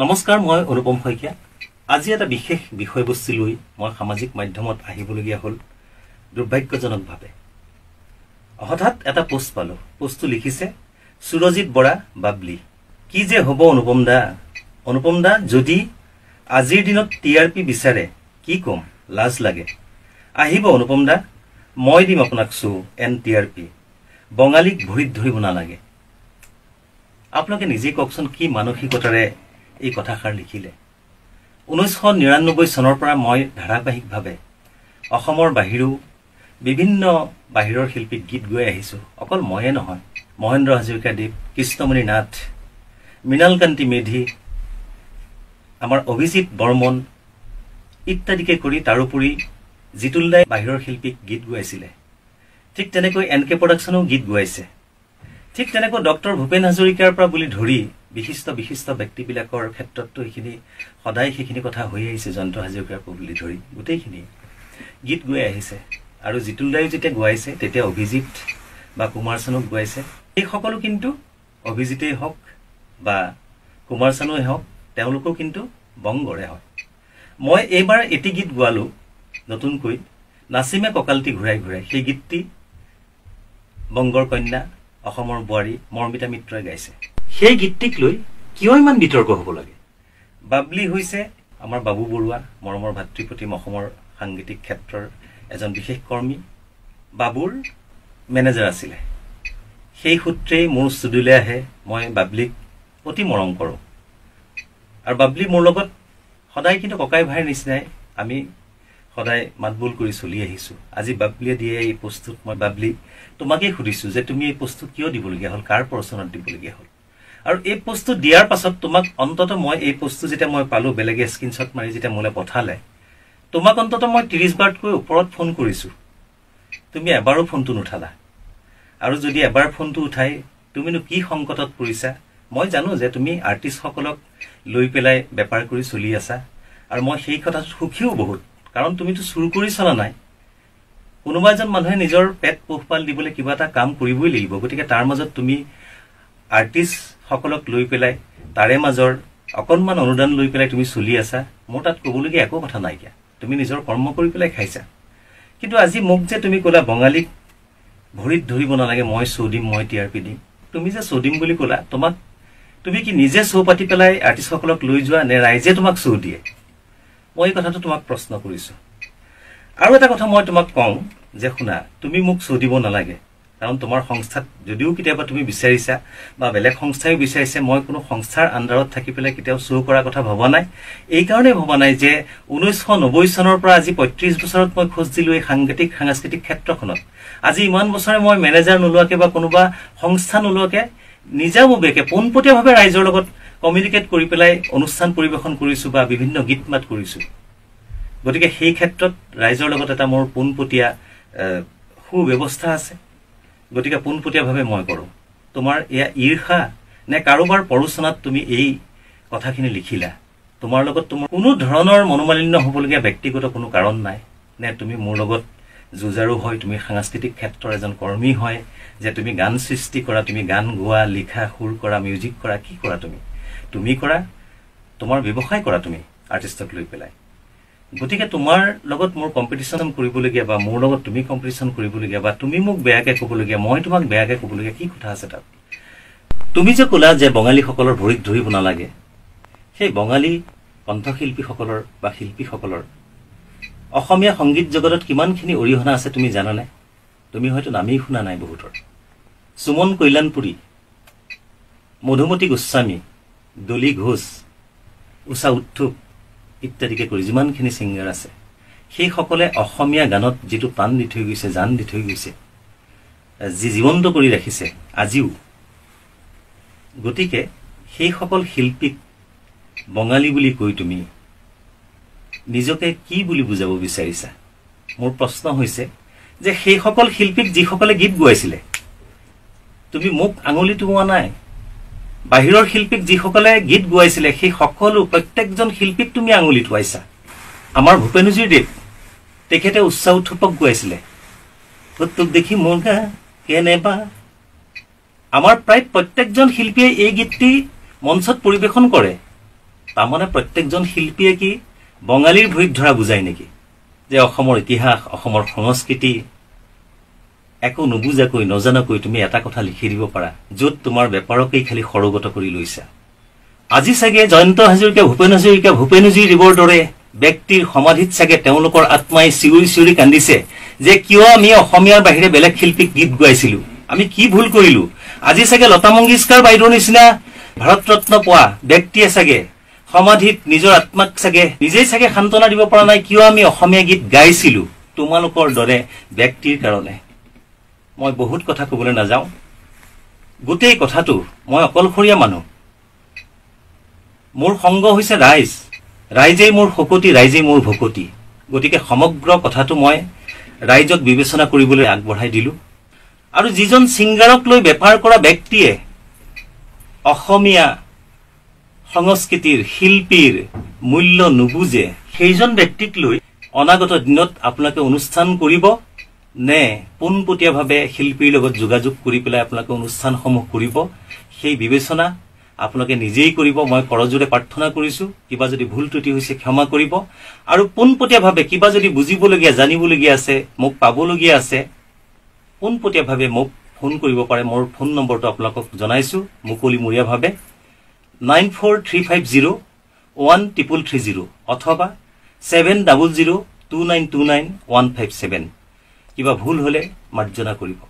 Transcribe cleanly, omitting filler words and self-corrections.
নমস্কাৰ, মই অনুপম শইকীয়া। আজি এটা বিশেষ বিষয়বস্তু লৈ মই সামাজিক মাধ্যমত আহিবলগীয়া হ'ল দুৰ্ভাগ্যজনকভাৱে। হঠাৎ এটা পোষ্ট পালো। পোষ্টটো লিখিছে সুৰজিৎ বৰা বাবলি। কি যে হ'ব অনুপম দা যদি আজিৰ দিনত টিআৰপি বিচাৰে কি কম, লাজ লাগে। আহিব অনুপম দা, মই দিম আপোনাক টিআৰপি। বঙালীক ভৰিত ধৰিব নালাগে। আপোনালোকে নিজে কওকচোন কি মানসিকতাৰে এই কথাষাৰ লিখিলে। 1999 চনৰ পৰা মই ধাৰাবাহিকভাৱে অসমৰ বাহিৰেও বিভিন্ন বাহিৰৰ শিল্পীক গীত গাই আহিছোঁ। অকল ময়ে নহয়, মহেন্দ্ৰ হাজৰিকাদেৱ, কৃষ্ণমণি নাথ, মৃণালকান্তি মেধি, আমাৰ অভিজিৎ বৰ্মন ইত্যাদিকে কৰি তাৰোপৰি জিতুল দাই বাহিৰৰ শিল্পীক গীত গাইছিলে। ঠিক তেনেকৈ এনকে প্ৰডাকশ্যনেও গীত গাইছে। ঠিক তেনেকৈ ডক্টৰ ভূপেন হাজৰিকাৰ পৰা বুলি ধৰি বিশিষ্ট ব্যক্তিবিলাকৰ ক্ষেত্ৰতো এইখিনি সদায় সেইখিনি কথা হৈ আহিছে। জয়ন্ত হাজৰিকাৰ পৰা বুলি ধৰি গোটেইখিনি গীত গাই আহিছে। আৰু জিতুল দায়ো যেতিয়া গাইছে তেতিয়া অভিজিৎ বা কুমাৰ চানুক গাইছে। এই সকলো কিন্তু অভিজিতেই হওক বা কুমাৰ চানুৱেই হওক, তেওঁলোকো কিন্তু বংগৰে হয়। মই এইবাৰ এটি গীত গোৱালো নতুনকৈ, নাচিমে কঁকালটি ঘূৰাই ঘূৰাই। সেই গীতটি বংগৰ কন্যা, অসমৰ বোৱাৰী মৰ্মিতা মিত্ৰই গাইছে। সেই গীতটিক লৈ কিয় ইমান বিতৰ্ক হ'ব লাগে? বাবলি হৈছে আমাৰ বাবু বৰুৱা, মৰমৰ ভাতৃপ্ৰতিম অসমৰ সাংগীতিক ক্ষেত্ৰৰ এজন বিশেষ কৰ্মী। বাবুৰ মেনেজাৰ আছিলে। সেই সূত্ৰেই মোৰ ষ্টুডিঅ'লৈ আহে। মই বাবলিক অতি মৰম কৰোঁ আৰু বাবলি মোৰ লগত সদায় কিন্তু ককাই ভাইৰ নিচিনাই আমি সদায় মাতবোল কৰি চলি আহিছোঁ। আজি বাবলিয়ে দিয়ে এই পোষ্টটোত মই বাবলি তোমাকেই সুধিছোঁ যে তুমি এই পোষ্টটো কিয় দিবলগীয়া হ'ল, কাৰ প্ৰৰচনত দিবলগীয়া হ'ল? আৰু এই পোষ্টটো দিয়াৰ পাছত তোমাক অন্ততঃ মই এই পোষ্টটো যেতিয়া মই পালোঁ, বেলেগে স্ক্ৰীনশ্বট মাৰি যেতিয়া মোলৈ পঠালে, তোমাক অন্ততঃ মই 30 বাৰতকৈ ওপৰত ফোন কৰিছোঁ। তুমি এবাৰো ফোনটো নুঠালা। আৰু যদি এবাৰ ফোনটো উঠাই তুমিনো কি সংকটত পৰিছা? মই জানো যে তুমি আৰ্টিষ্টসকলক লৈ পেলাই বেপাৰ কৰি চলি আছা আৰু মই সেই কথাত সুখীও বহুত। কাৰণ তুমিতো চুৰ কৰি চলা নাই। কোনোবা এজন মানুহে নিজৰ পেট পোহপাল দিবলৈ কিবা এটা কাম কৰিবই লাগিব। গতিকে তাৰ মাজত তুমি আৰ্টিষ্টসকলক লৈ পেলাই তাৰে মাজৰ অকণমান অনুদান লৈ পেলাই তুমি চলি আছা। মোৰ তাত ক'বলগীয়া একো কথা নাইকিয়া। তুমি নিজৰ কৰ্ম কৰি পেলাই খাইছা। কিন্তু আজি মোক যে তুমি ক'লা বঙালীক ভৰিত ধৰিব নালাগে, মই শ্ব' দিম, মই টিআৰপি দিম। তুমি যে শ্ব' দিম বুলি ক'লা, তুমি কি নিজে শ্ব' পাতি পেলাই আৰ্টিষ্টসকলক লৈ যোৱা নে ৰাইজে তোমাক শ্ব' দিয়ে? মই এই কথাটো তোমাক প্ৰশ্ন কৰিছোঁ। আৰু এটা কথা মই তোমাক কওঁ যে শুনা, তুমি মোক শ্ব' দিব নালাগে। কাৰণ তোমাৰ সংস্থাত যদিও কেতিয়াবা তুমি বিচাৰিছা বা বেলেগ সংস্থাইও বিচাৰিছে, মই কোনো সংস্থাৰ আণ্ডাৰত থাকি পেলাই কেতিয়াও শ্ব' কৰাৰ কথা ভবা নাই। এইকাৰণেই ভবা নাই যে 1990 চনৰ পৰা আজি 35 বছৰত মই খোজ দিলোঁ এই সাংস্কৃতিক ক্ষেত্ৰখনত। আজি ইমান বছৰে মই মেনেজাৰ নোলোৱাকৈ বা কোনোবা সংস্থা নোলোৱাকৈ নিজাববীয়াকৈ পোনপটীয়াভাৱে ৰাইজৰ লগত কমিউনিকেট কৰি পেলাই অনুষ্ঠান পৰিৱেশন কৰিছোঁ বা বিভিন্ন গীত মাত কৰিছোঁ। গতিকে সেই ক্ষেত্ৰত ৰাইজৰ লগত এটা মোৰ পোনপটীয়া সুব্যৱস্থা আছে। গতিকে পোনপটীয়াভাৱে মই কৰোঁ। তোমাৰ এয়া ঈৰ্ষা নে কাৰোবাৰ পৰোচনাত তুমি এই কথাখিনি লিখিলা? তোমাৰ লগত তোমাৰ কোনো ধৰণৰ মনোমালিন্য হ'বলগীয়া ব্যক্তিগত কোনো কাৰণ নাই নে? তুমি মোৰ লগত যুঁজাৰু হয়, তুমি সাংস্কৃতিক ক্ষেত্ৰৰ এজন কৰ্মী হয়, যে তুমি গান সৃষ্টি কৰা, তুমি গান গোৱা, লিখা, সুৰ কৰা, মিউজিক কৰা, কি কৰা? তুমি কৰা, তোমাৰ ব্যৱসায় কৰা তুমি আৰ্টিষ্টক লৈ পেলাই। গতিকে তোমাৰ লগত মোৰ কম্পিটিশ্যন কৰিবলগীয়া বা মোৰ লগত তুমি কম্পিটিশ্যন কৰিবলগীয়া বা তুমি মোক বেয়াকৈ ক'বলগীয়া, মই তোমাক বেয়াকৈ ক'বলগীয়া কি কথা আছে তাত? তুমি যে ক'লা যে বঙালীসকলৰ ভৰিত ধৰিব নালাগে, সেই বঙালী কণ্ঠশিল্পীসকলৰ বা শিল্পীসকলৰ অসমীয়া সংগীত জগতত কিমানখিনি অৰিহণা আছে তুমি জানানে? তুমি হয়তো নামেই শুনা নাই বহুতৰ। সুমন কল্যাণপুৰী, মধুমতী গোস্বামী, দলি ঘোষ, উষা উত্থুপ ইত্যাদিকে কৰি যিমানখিনি ছিংগাৰ আছে, সেইসকলে অসমীয়া গানত যিটো প্ৰাণ দি থৈ গৈছে, জান দি থৈ গৈছে, যি জীৱন্ত কৰি ৰাখিছে আজিও। গতিকে সেইসকল শিল্পীক বঙালী বুলি কৈ তুমি নিজকে কি বুলি বুজাব বিচাৰিছা? মোৰ প্ৰশ্ন হৈছে যে সেইসকল শিল্পীক যিসকলে গীত গোৱাইছিলে, তুমি মোক আঙুলি টোওৱা নাই। বাহিৰৰ শিল্পীক যিসকলে গীত গোৱাইছিলে সেই সকলো প্ৰত্যেকজন শিল্পীক তুমি আঙুলি টোৱাইছা। আমাৰ ভূপেনজীৰ দেৱ, তেখেতে উষা উত্থুপক গোৱাইছিলে, তোক দেখি মোৰ গা কেনেবা। আমাৰ প্ৰায় প্ৰত্যেকজন শিল্পীয়ে এই গীতটি মঞ্চত পৰিৱেশন কৰে। তাৰমানে প্ৰত্যেকজন শিল্পীয়ে কি বঙালীৰ ভৰিত ধৰা বুজাই নেকি যে অসমৰ ইতিহাস অসমৰ সংস্কৃতি একো নুবুজাকৈ নজনাকৈ তুমি এটা কথা লিখি দিব পাৰা য'ত তোমাৰ বেপাৰকেই খালি সৰগত কৰি লৈছা আজি চাগে জয়ন্ত হাজৰিকা ভূপেন হাজৰিকা ভূপেনজীৰ দৰে ব্যক্তিৰ সমাধিত চাগে তেওঁলোকৰ আত্মাই চিঞৰি চিঞৰি কান্দিছে যে কিয় আমি অসমীয়াৰ বাহিৰে বেলেগ শিল্পীক গীত গাইছিলো আমি কি ভুল কৰিলো আজি চাগে লতা মংগেশকাৰ বাইদেউৰ নিচিনা ভাৰত ৰত্ন পোৱা ব্যক্তিয়ে চাগে সমাধিত নিজৰ আত্মাক চাগে নিজেই চাগে সান্তনা দিব পৰা নাই কিয় আমি অসমীয়া গীত গাইছিলো তোমালোকৰ দৰে ব্যক্তিৰ কাৰণে মই বহুত কথা ক'বলৈ নাযাওঁ গোটেই কথাটো মই অকলশৰীয়া মানুহ মোৰ সংগ হৈছে ৰাইজেই মোৰ শকতি ৰাইজেই মোৰ ভকতি গতিকে সমগ্ৰ কথাটো মই ৰাইজক বিবেচনা কৰিবলৈ আগবঢ়াই দিলো আৰু যিজন সিংগাৰক লৈ বেপাৰ কৰা ব্যক্তিয়ে অসমীয়া সংস্কৃতিৰ শিল্পীৰ মূল্য নুবুজে সেইজন ব্যক্তিক লৈ অনাগত দিনত আপোনালোকে অনুষ্ঠান কৰিব নে পোনপটীয়াভাৱে শিল্পীৰ লগত যোগাযোগ কৰি পেলাই আপোনালোকে অনুষ্ঠানসমূহ কৰিব সেই বিবেচনা আপোনালোকে নিজেই কৰিব মই কৰজোৰে প্ৰাৰ্থনা কৰিছো কিবা যদি ভুল ত্ৰুটি হৈছে ক্ষমা কৰিব আৰু পোনপটীয়াভাৱে কিবা যদি বুজিবলগীয়া জানিবলগীয়া আছে মোক পাবলগীয়া আছে পোনপটীয়াভাৱে মোক ফোন কৰিব পাৰে মোৰ ফোন নম্বৰটো আপোনালোকক জনাইছো মুকলিমূৰীয়াভাৱে 9435013330 অথবা 7002929157 কিবা ভুল হলে মাৰ্জনা কৰিব